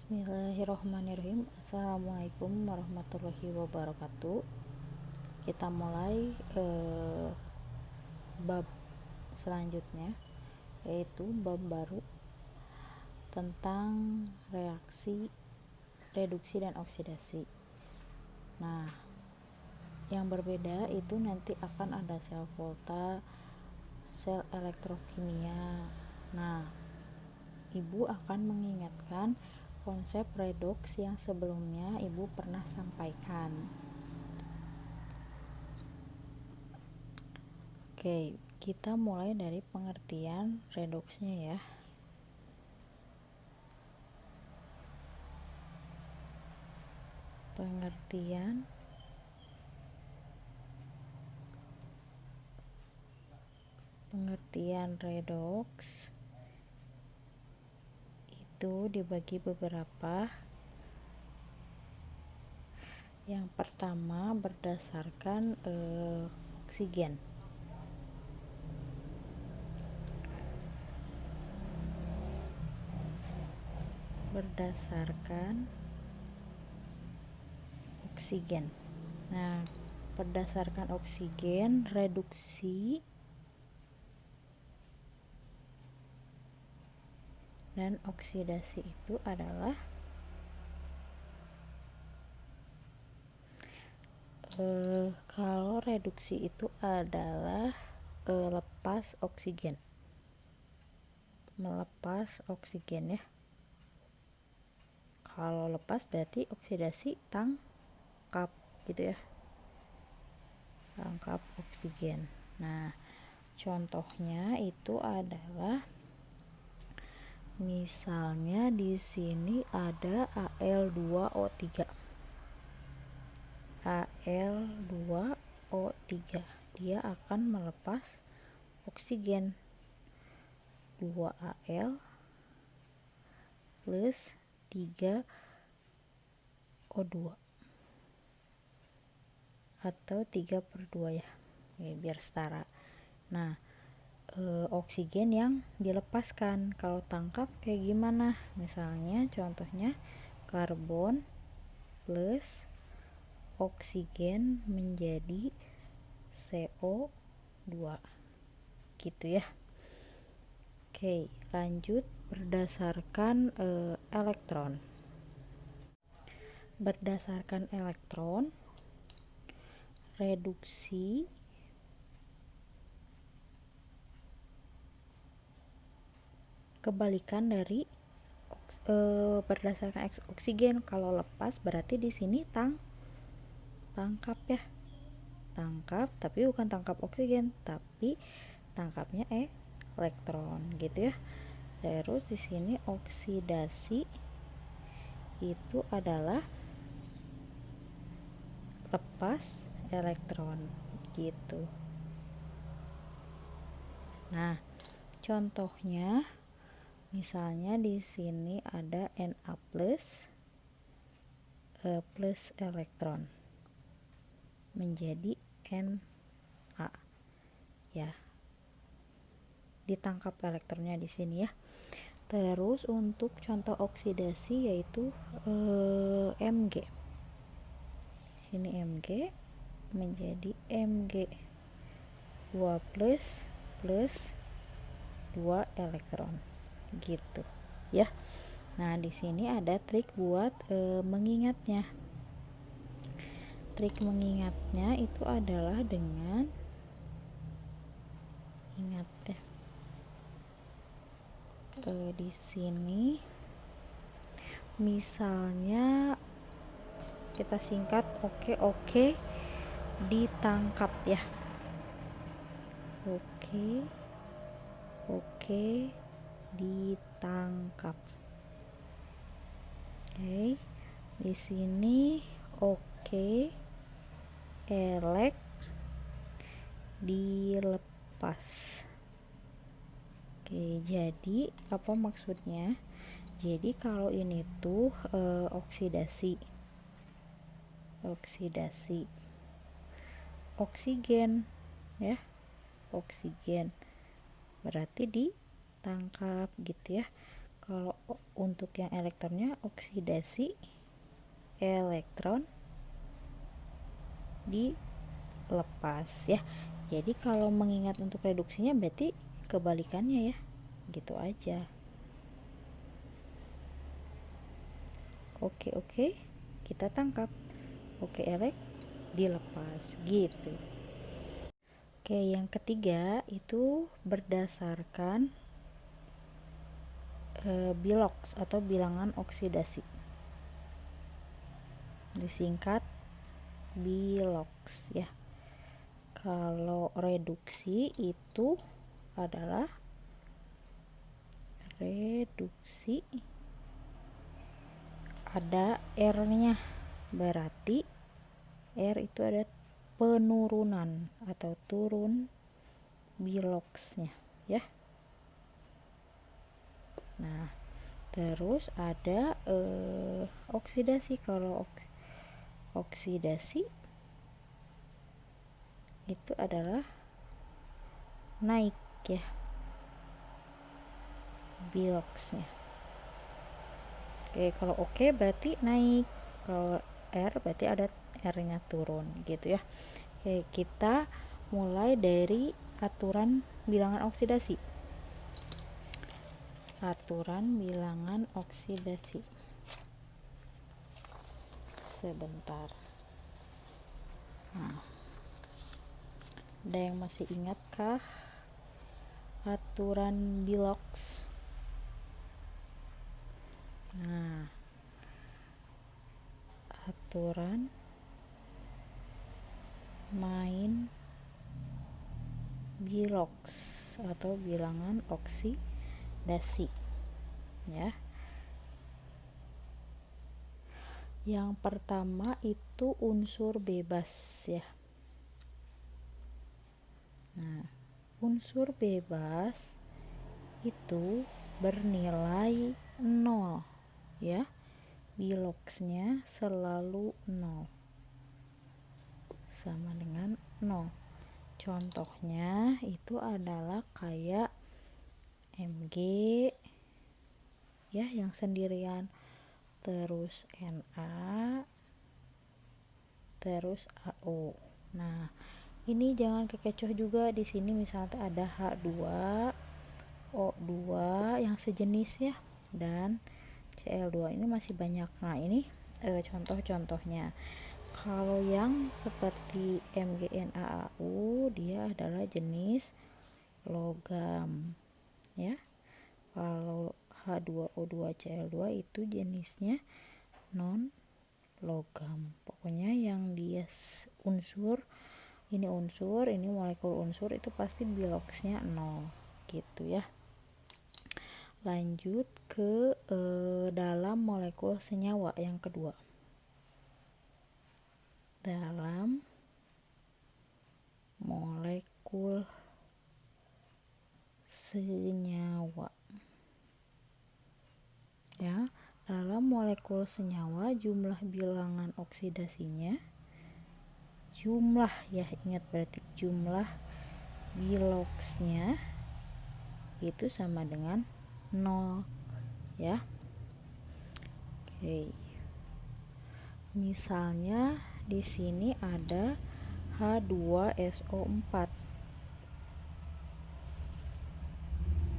Bismillahirrahmanirrahim. Assalamualaikum warahmatullahi wabarakatuh. Kita mulai bab selanjutnya, yaitu bab baru tentang reaksi reduksi dan oksidasi. Nah, yang berbeda itu nanti akan ada sel volta, sel elektrokimia. Nah, Ibu akan mengingatkan konsep redoks yang sebelumnya Ibu pernah sampaikan. Oke, kita mulai dari pengertian redoksnya ya. Pengertian redoks itu dibagi beberapa. Yang pertama berdasarkan oksigen. Nah, berdasarkan oksigen, reduksi dan oksidasi itu adalah kalau reduksi itu adalah melepas oksigen ya. Kalau lepas berarti oksidasi tangkap gitu ya, tangkap oksigen. Nah, contohnya itu adalah misalnya di sini ada Al2O3. Dia akan melepas oksigen 2Al plus 3O2 atau 3/2 ya, biar setara. Nah, oksigen yang dilepaskan, kalau tangkap kayak gimana? Misalnya contohnya karbon plus oksigen menjadi CO2 gitu ya. Oke, lanjut berdasarkan elektron. Berdasarkan elektron, reduksi kebalikan dari berdasarkan oksigen. Kalau lepas berarti di sini tangkap ya. Tangkap, tapi bukan tangkap oksigen, tapi tangkapnya elektron gitu ya. Terus di sini oksidasi itu adalah lepas elektron gitu. Nah, contohnya misalnya di sini ada Na plus elektron menjadi Na ya. Ditangkap elektronnya di sini ya. Terus untuk contoh oksidasi yaitu Mg. Sini Mg menjadi Mg2 plus 2 elektron gitu ya. Nah, di sini ada trik buat mengingatnya. Trik mengingatnya itu adalah dengan ingat ya. Di sini misalnya kita singkat oke ditangkap ya. Oke ditangkap. Oke. Di sini oke elek dilepas. Oke, jadi apa maksudnya? Jadi kalau ini tuh oksidasi oksigen ya, oksigen berarti ditangkap gitu ya. Kalau untuk yang elektronnya, oksidasi elektron dilepas ya. Jadi kalau mengingat untuk reduksinya berarti kebalikannya ya, gitu aja. Oke, kita tangkap. Oke, dilepas gitu. Oke, yang ketiga itu berdasarkan bilox atau bilangan oksidasi, disingkat bilox ya. Kalau reduksi itu adalah reduksi ada R-nya, berarti R itu ada penurunan atau turun biloxnya ya. Nah, terus ada oksidasi. Kalau oksidasi itu adalah naik ya biloxnya. Oke, kalau berarti naik, kalau R berarti ada R-nya turun gitu ya. Oke, kita mulai dari aturan bilangan oksidasi. Aturan bilangan oksidasi. Sebentar. Nah, ada yang masih ingatkah aturan bilox? Nah, aturan main bilox atau bilangan oksidasi ya. Yang pertama itu unsur bebas ya. Nah, unsur bebas itu bernilai 0 ya. Biloxnya selalu 0, sama dengan 0. Contohnya itu adalah kayak Mg ya yang sendirian, terus Na, terus AO. Nah, ini jangan kekecoh juga. Di sini misalnya ada H2O2 yang sejenis ya, dan Cl2 ini masih banyak. Nah, ini contoh-contohnya. Kalau yang seperti MgNaAu dia adalah jenis logam ya. Kalau H2O2Cl2 itu jenisnya non logam. Pokoknya yang dia unsur, ini molekul unsur itu pasti biloxnya 0 gitu ya. Lanjut ke dalam molekul senyawa yang kedua. Dalam molekul senyawa ya, dalam molekul senyawa jumlah bilangan oksidasinya, jumlah ya, ingat berarti jumlah biloxnya itu sama dengan 0 ya. Oke, misalnya di sini ada H2SO4.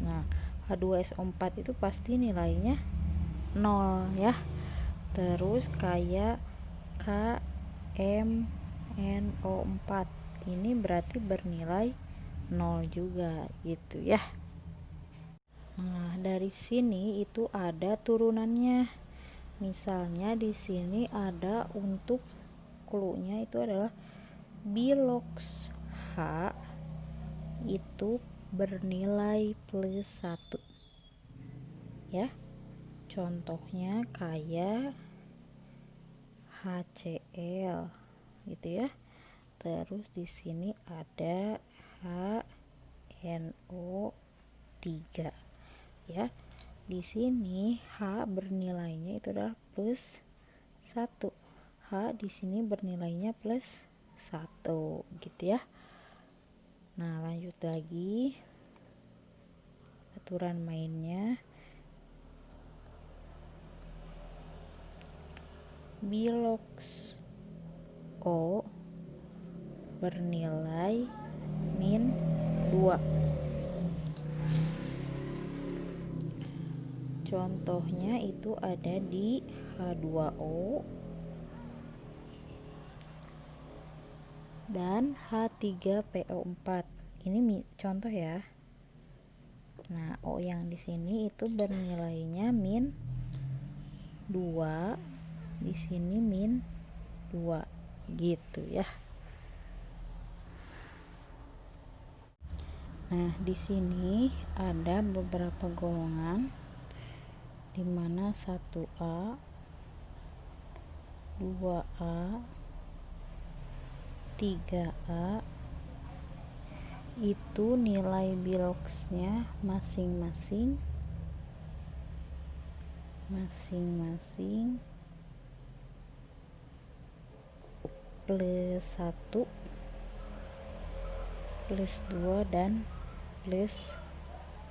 Nah, H2SO4 itu pasti nilainya 0 ya. Terus kayak KMNO4 ini berarti bernilai 0 juga gitu ya. Nah, dari sini itu ada turunannya. Misalnya di sini ada untuk clue-nya itu adalah bilox H itu bernilai +1 ya. Contohnya kayak HCl gitu ya. Terus di sini ada HNO3 ya. Di sini H bernilainya itu adalah +1. H di sini bernilainya +1 gitu ya. Nah, lanjut lagi aturan mainnya. bilox O bernilai min 2. Contohnya itu ada di H2O dan H3PO4. Ini contoh ya. Nah, O yang di sini itu bernilainya min 2, di sini min 2 gitu ya. Nah, di sini ada beberapa golongan di mana 1A, 2A, 3A itu nilai biloxnya masing-masing plus 1, plus 2, dan plus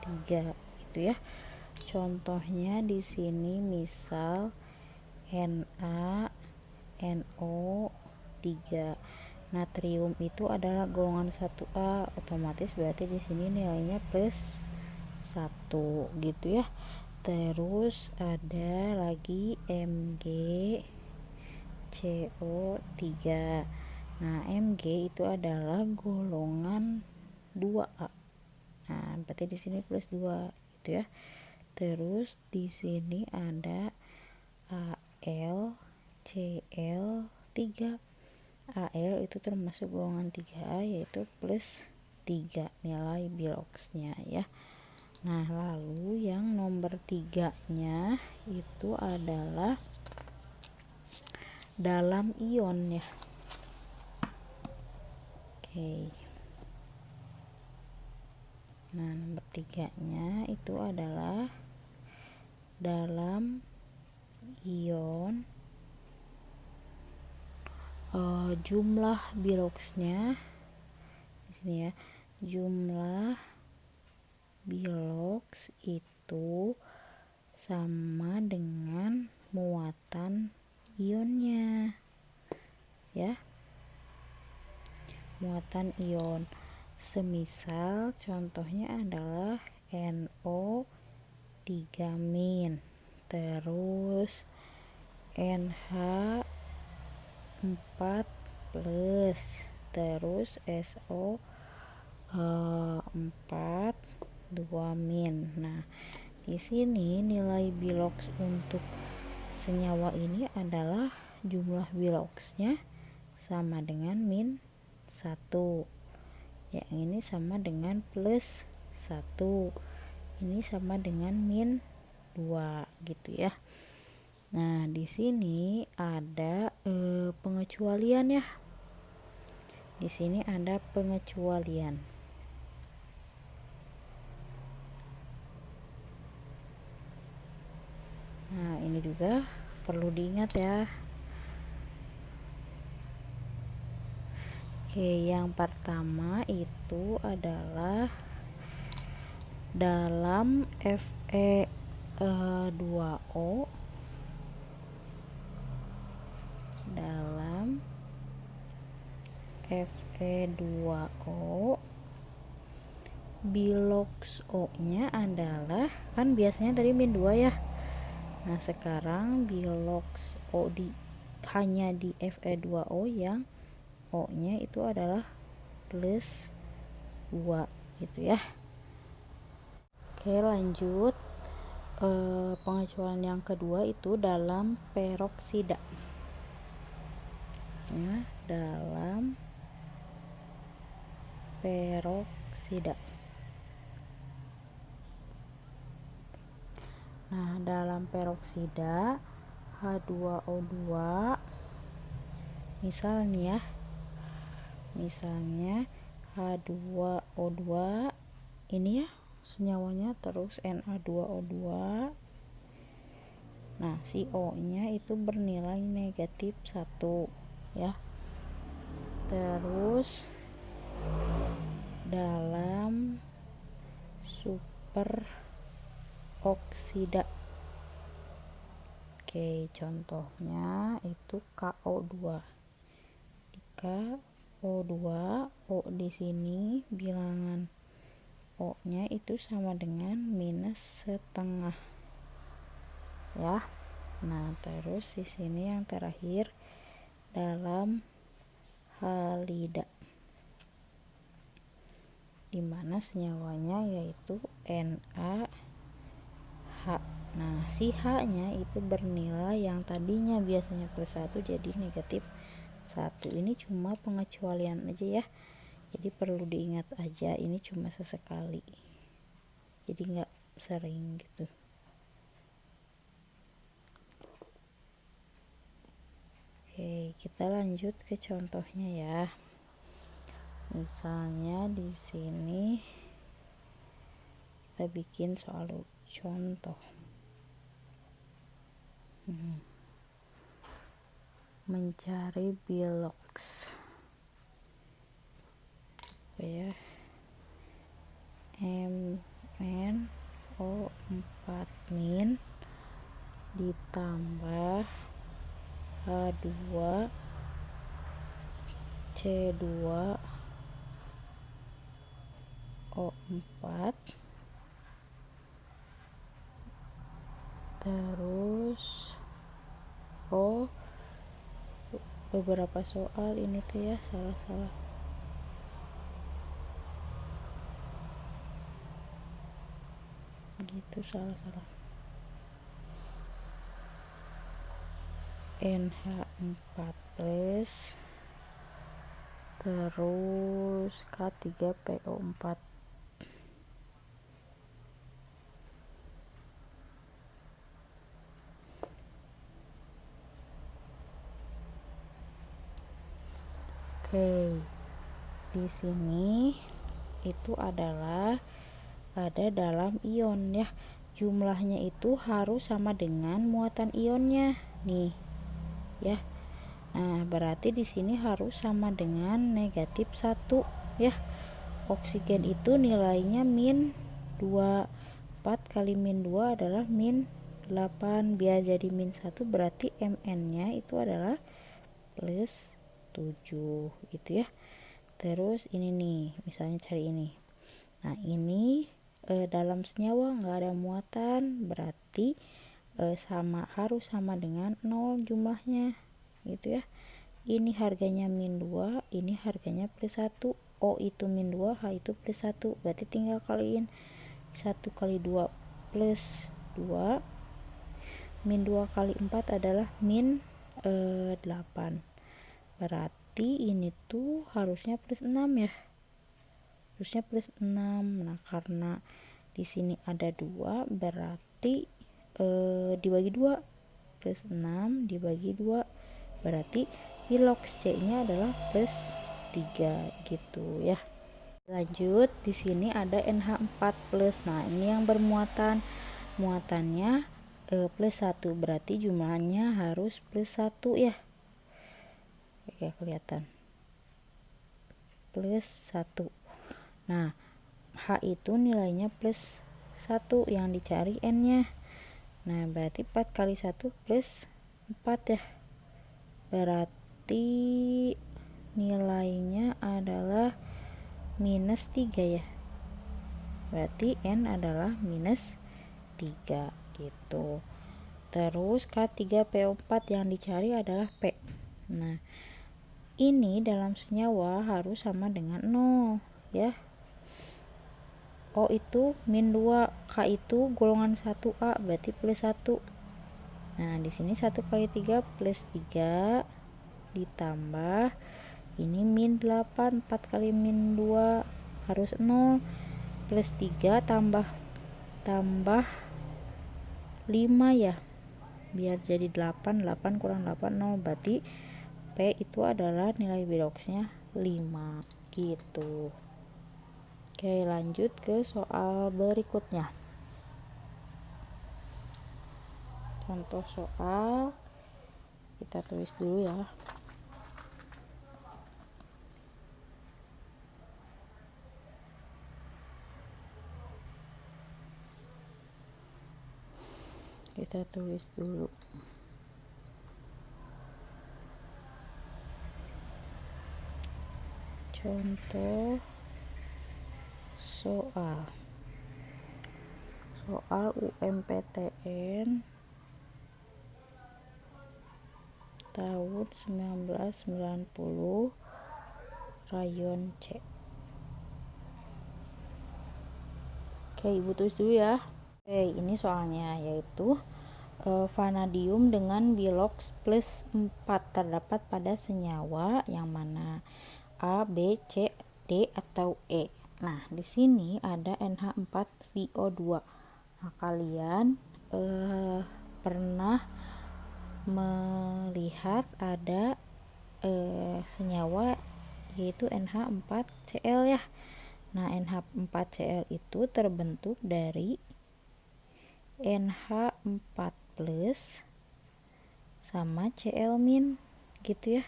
3 gitu ya. Contohnya di sini misal Na, NO, 3. Natrium itu adalah golongan 1A, otomatis berarti di sini nilainya plus 1 gitu ya. Terus ada lagi Mg, CO3. Nah, Mg itu adalah golongan 2A. Nah, berarti di sini plus 2 gitu ya. Terus di sini ada Al, Cl3. Al itu termasuk golongan 3A, yaitu plus 3 nilai biloxnya ya. Nah, lalu yang nomor 3-nya itu adalah dalam ion ya. Oke. Nah, nomor 3-nya itu adalah dalam ion, jumlah biloxnya di sini ya. Jumlah bilox itu sama dengan muatan ionnya ya. Muatan ion, semisal contohnya adalah NO3-, terus NH4+, terus SO4 2-. Nah, di sini nilai bilox untuk senyawa ini adalah jumlah biloxnya sama dengan min 1. Yang ini sama dengan plus 1. Ini sama dengan min 2 gitu ya. Nah, di sini ada pengecualian ya. Di sini ada pengecualian. Nah, ini juga perlu diingat ya. Oke, yang pertama itu adalah dalam Fe2O, dalam Fe2O bilox O-nya adalah, kan biasanya tadi min 2 ya. Nah, sekarang bilox O hanya di Fe2O yang O-nya itu adalah plus 2 gitu ya. Oke, lanjut. Pengecualian yang kedua itu dalam peroksida ya, dalam peroksida. Nah, dalam peroksida H2O2 misalnya H2O2 ini ya senyawanya, terus Na2O2. Nah, si O-nya itu bernilai negatif 1 ya. Terus dalam superoksida. Oke, Oke, contohnya itu KO2. Di KO2, O di sini bilangan O-nya itu sama dengan minus setengah ya. Nah, terus di sini yang terakhir dalam halida, dimana senyawanya yaitu NaH. Nah, si H-nya itu bernilai yang tadinya biasanya plus 1 jadi negatif 1. Ini cuma pengecualian aja ya. Jadi perlu diingat aja, ini cuma sesekali. Jadi nggak sering gitu. Oke, kita lanjut ke contohnya ya. Misalnya di sini kita bikin soal contoh. Mencari bilox ya, MnO4 min ditambah H2 C2O4 terus beberapa soal ini tuh ya salah gitu, salah NH4 plus terus K3PO4 Oke, di sini itu adalah ada dalam ion ya. Jumlahnya itu harus sama dengan muatan ionnya nih ya. Nah, berarti di sini harus sama dengan negatif 1 ya. Oksigen itu nilainya min 2. 4 kali min 2 adalah min 8. Biar jadi min 1 berarti Mn-nya itu adalah plus 7 gitu ya. Terus ini nih, misalnya cari ini. Nah, ini dalam senyawa nggak ada muatan, berarti harus sama dengan 0 jumlahnya gitu ya. Ini harganya min 2, ini harganya plus 1. O itu min 2, H itu plus 1. Berarti tinggal kaliin 1 kali 2 plus 2. Min 2 kali 4 adalah min 8. Berarti ini tuh harusnya plus 6 ya. Harusnya plus 6. Nah, karena di sini ada 2 berarti dibagi 2. Plus 6 dibagi 2 berarti bilox C-nya adalah plus 3 gitu ya. Lanjut, di sini ada NH4 plus. Nah, ini yang bermuatan, muatannya plus 1 berarti jumlahnya harus plus 1 ya. Oke, kelihatan plus 1. Nah, H itu nilainya plus 1, yang dicari N-nya. Nah, berarti 4 kali 1 plus 4 ya. Berarti nilainya adalah minus 3 ya. Berarti N adalah minus 3 gitu. Terus K3PO4 yang dicari adalah P. Nah, ini dalam senyawa harus sama dengan 0 ya. O itu min 2, K itu golongan 1A berarti plus 1. Nah, di sini 1 kali 3 plus 3 ditambah ini min 8, 4 kali min 2 harus 0 plus 3 tambah 5 ya. Biar jadi 8 kurang 8 0, berarti P itu adalah nilai biloxnya 5 gitu. Oke, lanjut ke soal berikutnya. Contoh soal kita tulis dulu ya. Kita tulis dulu. Contoh soal UMPTN tahun 1990 rayon C. Oke, Ibu tulis dulu ya. Oke, ini soalnya yaitu vanadium dengan bilox plus 4 terdapat pada senyawa yang mana A, B, C, D atau E. Nah, di sini ada NH4VO2. Nah, kalian pernah melihat ada senyawa yaitu NH4Cl ya. Nah, NH4Cl itu terbentuk dari NH4 plus sama Cl min gitu ya.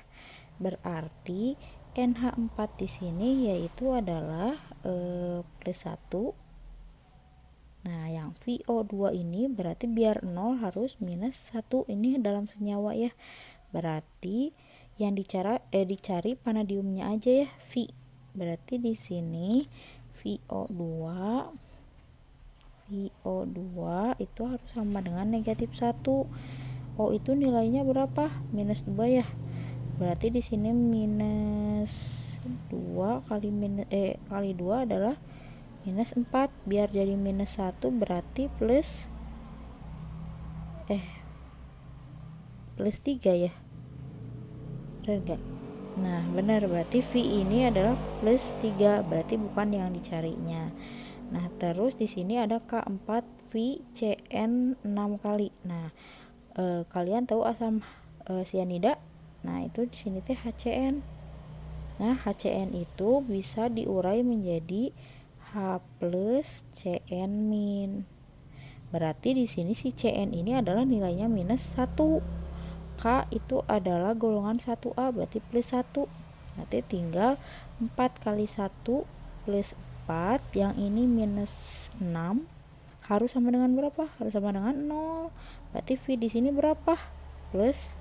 Berarti NH4 di sini yaitu adalah plus 1. Nah, yang VO2 ini berarti biar 0 harus minus 1. Ini dalam senyawa ya. Berarti yang dicari vanadiumnya aja ya, V. Berarti di sini VO2 itu harus sama dengan negatif 1. O itu nilainya berapa? Minus 2 ya. Berarti di sini minus 2 kali 2 adalah minus 4. Biar jadi minus 1 berarti plus 3 ya. Benar gak? Nah, benar, berarti V ini adalah plus 3, berarti bukan yang dicarinya. Nah, terus di sini ada K4VCN 6 kali. Nah, kalian tahu asam sianida? Nah, itu di sini teh HCN. Nah, HCN itu bisa diurai menjadi H plus Cn min. Berarti di sini si Cn ini adalah nilainya minus 1. K itu adalah golongan 1A, berarti plus 1. Nanti tinggal 4 kali 1 plus 4, yang ini minus 6, harus sama dengan berapa? Harus sama dengan 0. Berarti V di sini berapa? Plus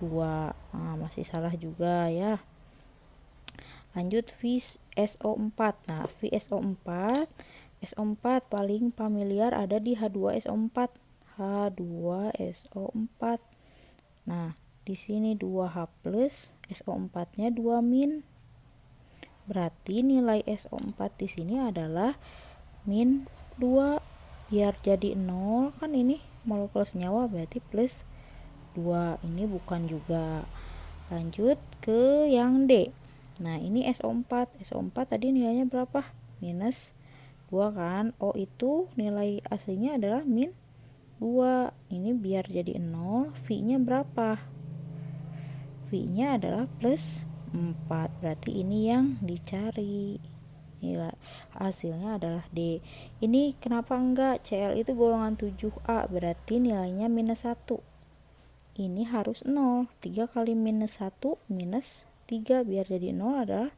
2. Nah, masih salah juga ya. Lanjut VSO4. Nah, VSO4 SO4 paling familiar ada di H2SO4. H2SO4. Nah, di sini 2H plus, SO4-nya 2 min. Berarti nilai SO4 di sini adalah min 2. Biar jadi 0 kan ini molekul senyawa, berarti plus 2. Ini bukan juga. Lanjut ke yang D. Nah, ini SO4. SO4 tadi nilainya berapa? Minus 2 kan. O itu nilai aslinya adalah min 2. Ini biar jadi 0, V-nya berapa? V-nya adalah plus 4. Berarti ini yang dicari. Nilai hasilnya adalah D. Ini kenapa enggak? Cl itu golongan 7A, berarti nilainya minus 1. Ini harus 0. 3 kali minus 1 minus 3, biar jadi 0 adalah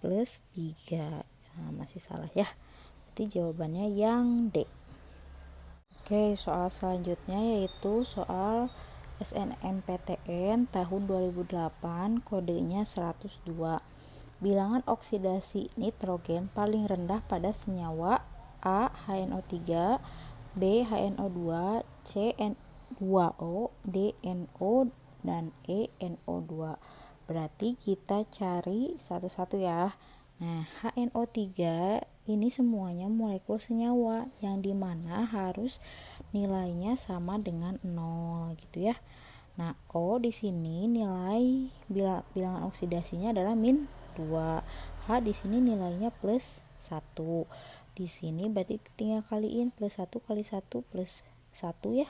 plus 3. Nah, masih salah ya. Berarti jawabannya yang D. Oke, soal selanjutnya yaitu soal SNMPTN tahun 2008, kodenya 102. Bilangan oksidasi nitrogen paling rendah pada senyawa A HNO3, B HNO2, C N2O, D NO, dan E NO2. Berarti kita cari satu-satu ya. Nah, HNO3 ini semuanya molekul senyawa yang dimana harus nilainya sama dengan 0 gitu ya. Nah, O di sini nilai bilangan oksidasinya adalah min 2. H di sini nilainya plus 1. Di sini berarti tinggal kaliin plus 1 kali 1 plus 1 ya.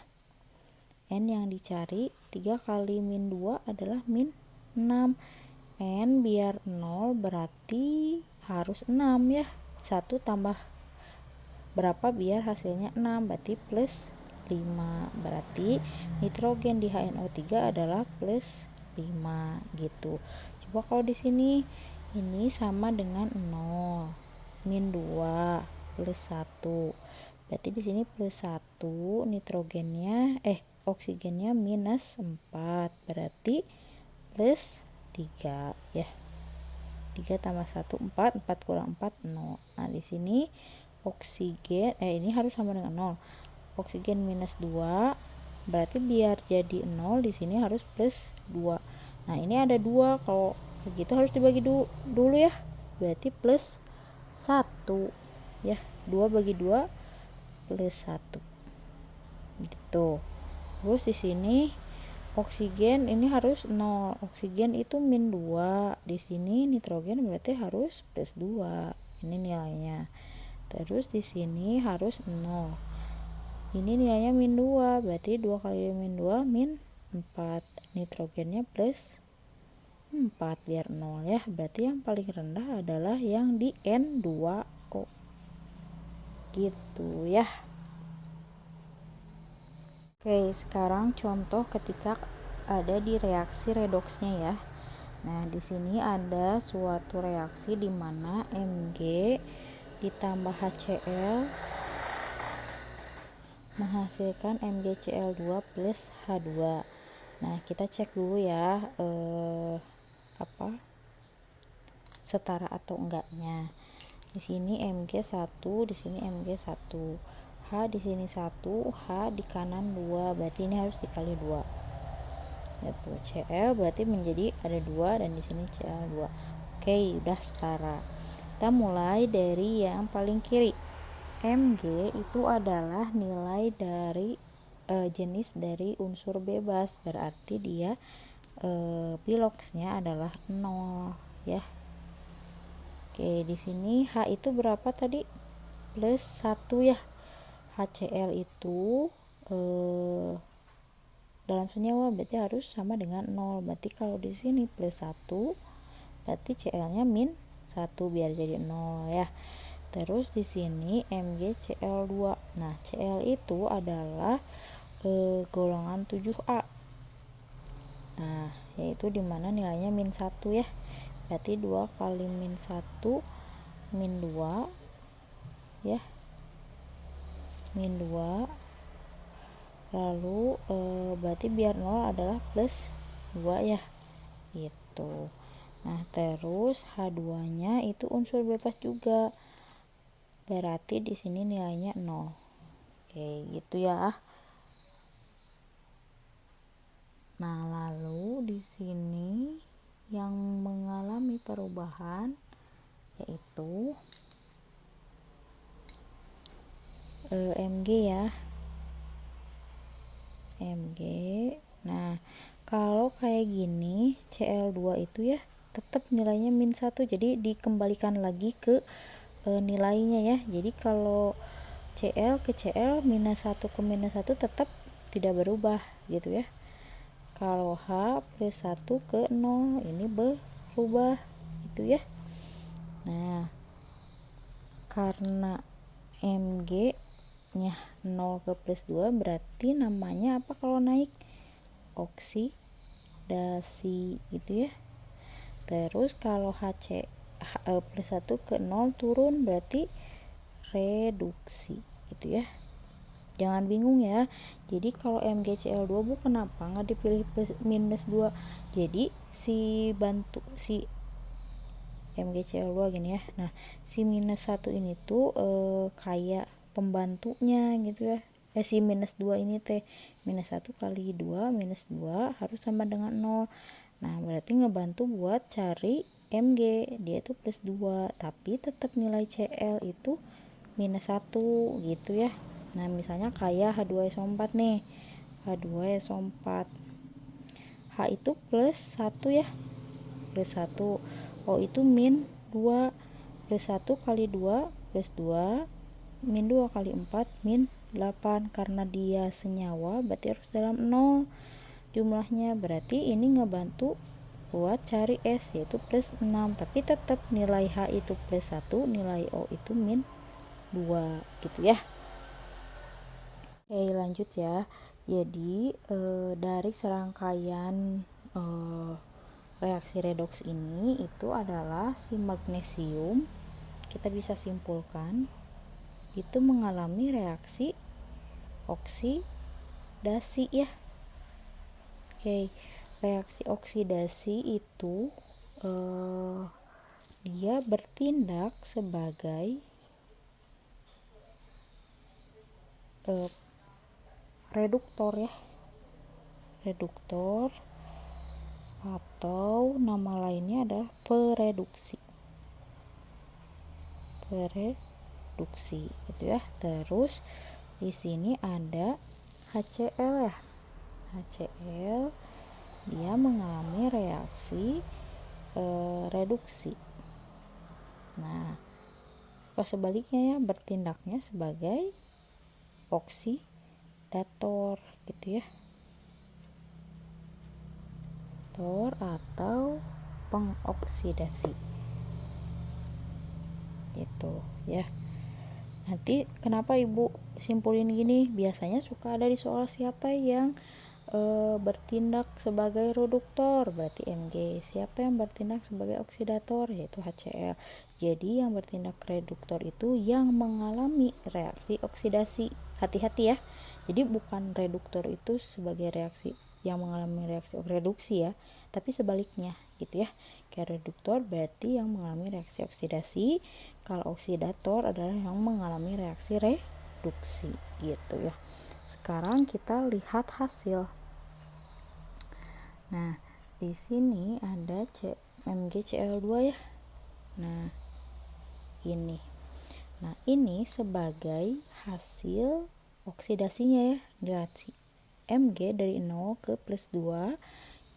N yang dicari 3 kali min 2 adalah min 6. N biar 0 berarti harus 6 ya. 1 tambah berapa biar hasilnya 6, berarti plus 5. Berarti nitrogen di HNO3 adalah plus 5 gitu. Coba kalau di sini ini sama dengan 0, min 2 plus 1. Berarti di sini plus 1, nitrogennya oksigennya minus 4, berarti plus 3 ya. 3 tambah 1 4, 4 kurang 4 0. Nah di sini oksigen ini harus sama dengan 0. Oksigen minus 2, berarti biar jadi 0 di sini harus plus 2. Nah ini ada 2, kalau begitu harus dibagi dulu ya, berarti plus 1 ya, 2 bagi 2 plus 1 gitu. Terus di sini oksigen ini harus 0, oksigen itu min 2, di sini nitrogen berarti harus plus 2, ini nilainya. Terus di sini harus 0, ini nilainya min 2, berarti 2 kali min 2 min 4, nitrogennya plus 4 biar 0 ya, berarti yang paling rendah adalah yang di N2O gitu ya. Oke, sekarang contoh ketika ada di reaksi redoksnya ya. Nah, di sini ada suatu reaksi di mana Mg ditambah HCl menghasilkan MgCl2 plus H2. Nah, kita cek dulu ya setara atau enggaknya. Di sini Mg1, di sini Mg1. H di sini 1, H di kanan 2, berarti ini harus dikali 2. Yaitu Cl berarti menjadi ada 2 dan di sini Cl2. Oke, udah setara. Kita mulai dari yang paling kiri. Mg itu adalah nilai dari jenis dari unsur bebas, berarti dia piloksnya adalah 0 ya. Oke, di sini H itu berapa tadi? Plus 1 ya. HCl itu dalam senyawa berarti harus sama dengan 0. Berarti kalau di sini plus 1, berarti Cl-nya min 1 biar jadi 0 ya. Terus di sini MgCl2. Nah, Cl itu adalah golongan 7A. Nah, yaitu dimana nilainya min 1 ya. Berarti 2 kali min 1 min 2 ya, min 2, lalu berarti biar 0 adalah plus 2 ya gitu. Nah, terus H2 nya itu unsur bebas juga, berarti di sini nilainya 0. Oke gitu ya. Nah, lalu di sini yang mengalami perubahan yaitu Mg ya, Mg. Nah, kalau kayak gini Cl2 itu ya tetap nilainya min 1, jadi dikembalikan lagi ke nilainya ya. Jadi kalau Cl ke Cl minus 1 ke minus 1 tetap tidak berubah gitu ya. Kalau H plus 1 ke 0 ini berubah gitu ya. Nah, karena Mg nya 0 ke plus 2 berarti namanya apa kalau naik? Oksidasi gitu ya. Terus kalau Hc plus 1 ke 0 turun berarti reduksi gitu ya. Jangan bingung ya. Jadi kalau MgCl2 bu kenapa nggak dipilih plus minus 2? Jadi si MgCl2 gini ya. Nah, si minus 1 ini tuh kayak pembantunya gitu ya. Si minus 2 ini teh minus 1 kali 2 minus 2 harus sama dengan 0. Nah, berarti ngebantu buat cari Mg, dia itu plus 2, tapi tetap nilai Cl itu minus 1 gitu ya. Nah, misalnya kayak H2SO4 nih. H2SO4. H itu plus 1 ya. Plus 1. O itu min 2. Plus 1 kali 2 plus 2. Min 2 kali 4 min 8. Karena dia senyawa berarti harus dalam 0 jumlahnya. Berarti ini ngebantu buat cari S yaitu plus 6. Tapi tetap nilai H itu plus 1, nilai O itu min 2 gitu ya. Oke, lanjut ya. Jadi dari serangkaian reaksi redoks ini itu adalah si magnesium, kita bisa simpulkan itu mengalami reaksi oksidasi ya. Oke, reaksi oksidasi itu dia bertindak sebagai reduktor ya, reduktor, atau nama lainnya adalah pereduksi gitu ya. Terus di sini ada HCl ya. HCl dia mengalami reaksi reduksi. Nah, pas sebaliknya ya, bertindaknya sebagai oksidator gitu ya. Atau pengoksidasi gitu ya. Nanti kenapa ibu simpulin gini, biasanya suka ada di soal siapa yang bertindak sebagai reduktor, berarti Mg. Siapa yang bertindak sebagai oksidator, yaitu HCl. Jadi yang bertindak reduktor itu yang mengalami reaksi oksidasi. Hati-hati ya, jadi bukan reduktor itu sebagai reaksi yang mengalami reaksi reduksi ya, tapi sebaliknya gitu ya. Kayak reduktor berarti yang mengalami reaksi oksidasi, kalau oksidator adalah yang mengalami reaksi reduksi gitu ya. Sekarang kita lihat hasil. Nah, di sini ada MgCl2 ya. Nah, ini. Nah, ini sebagai hasil oksidasinya ya. Lihat Mg dari 0 ke plus 2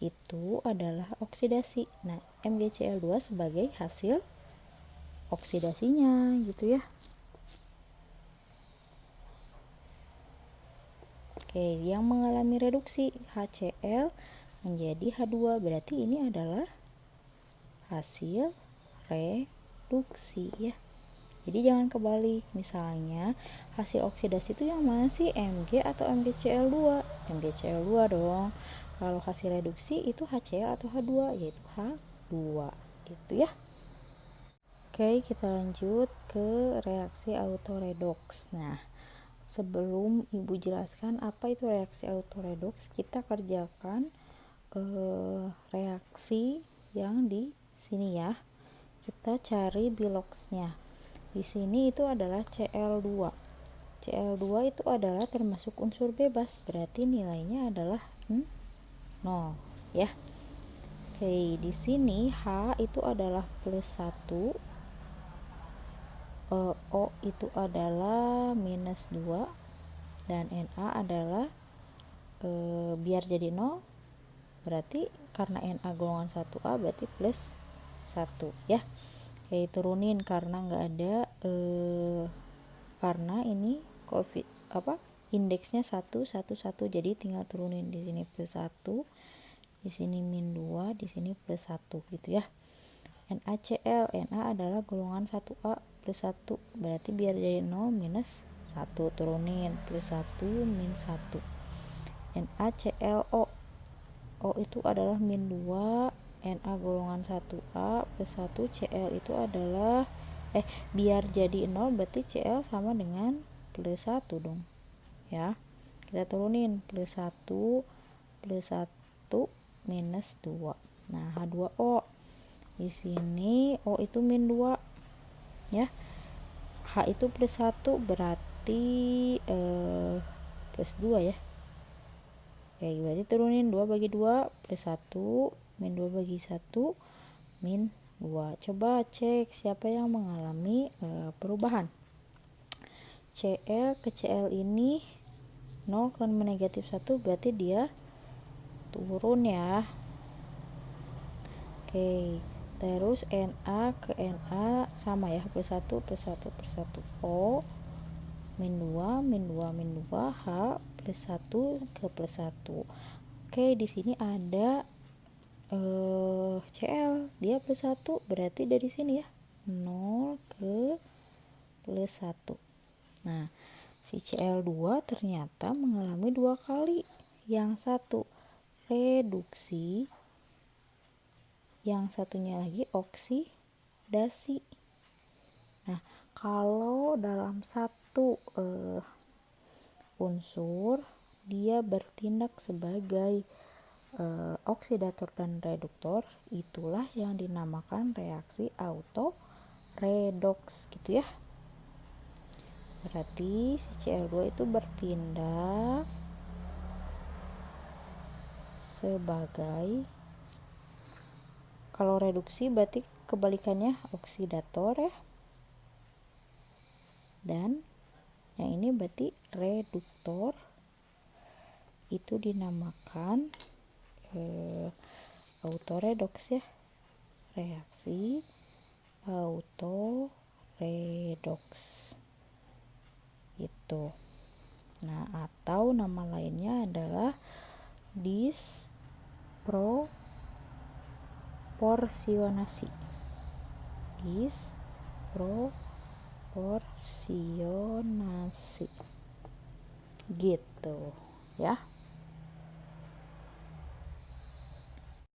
itu adalah oksidasi. Nah, MgCl2 sebagai hasil oksidasinya gitu ya. Oke, yang mengalami reduksi HCl menjadi H2, berarti ini adalah hasil reduksi ya. Jadi jangan kebalik, misalnya hasil oksidasi itu yang mana sih, Mg atau MgCl2? MgCl2 dong. Kalau hasil reduksi itu HCl atau H2, yaitu H2 gitu ya. Oke, kita lanjut ke reaksi autoredoks. Nah, sebelum ibu jelaskan apa itu reaksi autoredoks, kita kerjakan reaksi yang di sini ya. Kita cari biloxnya. Di sini itu adalah Cl2. Cl2 itu adalah termasuk unsur bebas, berarti nilainya adalah 0 ya. Oke, di sini H itu adalah plus 1, O itu adalah minus 2, dan Na adalah biar jadi 0, berarti karena Na golongan 1A berarti plus 1 ya. Oke, turunin karena nggak ada karena ini indeksnya 1 1 1, jadi tinggal turunin. Di sini plus 1, di sini min 2, di sini plus 1 gitu ya. NaCl, Na adalah golongan 1A plus 1, berarti biar jadi 0 minus 1, turunin plus 1 min 1. NaClO, O itu adalah min 2, Na golongan 1A plus 1, Cl itu adalah biar jadi 0 berarti Cl sama dengan plus 1 dong ya. Kita turunin plus 1 minus 2. Nah, H2O. Di sini O itu min 2 ya. H itu plus 1 berarti plus 2 ya. Oke, berarti turunin 2 bagi 2 plus 1, min 2 bagi 1 min 2. Coba cek siapa yang mengalami perubahan. Cl ke Cl ini 0 kan negatif 1, berarti dia turun ya. Oke, terus Na ke Na sama ya, plus 1 plus 1 plus 1. O min 2 min 2 min 2, H plus 1 ke plus 1. Oke, di sini ada Cl, dia plus 1, berarti dari sini ya 0 ke plus 1. Nah, si Cl2 ternyata mengalami 2 kali. Yang satu reduksi, yang satunya lagi oksidasi. Nah, kalau dalam satu unsur dia bertindak sebagai oksidator dan reduktor, itulah yang dinamakan reaksi autoredoks gitu ya. Berarti si Cl2 itu bertindak sebagai, kalau reduksi berarti kebalikannya oksidator ya, dan yang ini berarti reduktor, itu dinamakan autoredoks ya, reaksi autoredoks gitu. Nah, atau nama lainnya adalah disproporsionasi. Disproporsionasi gitu ya.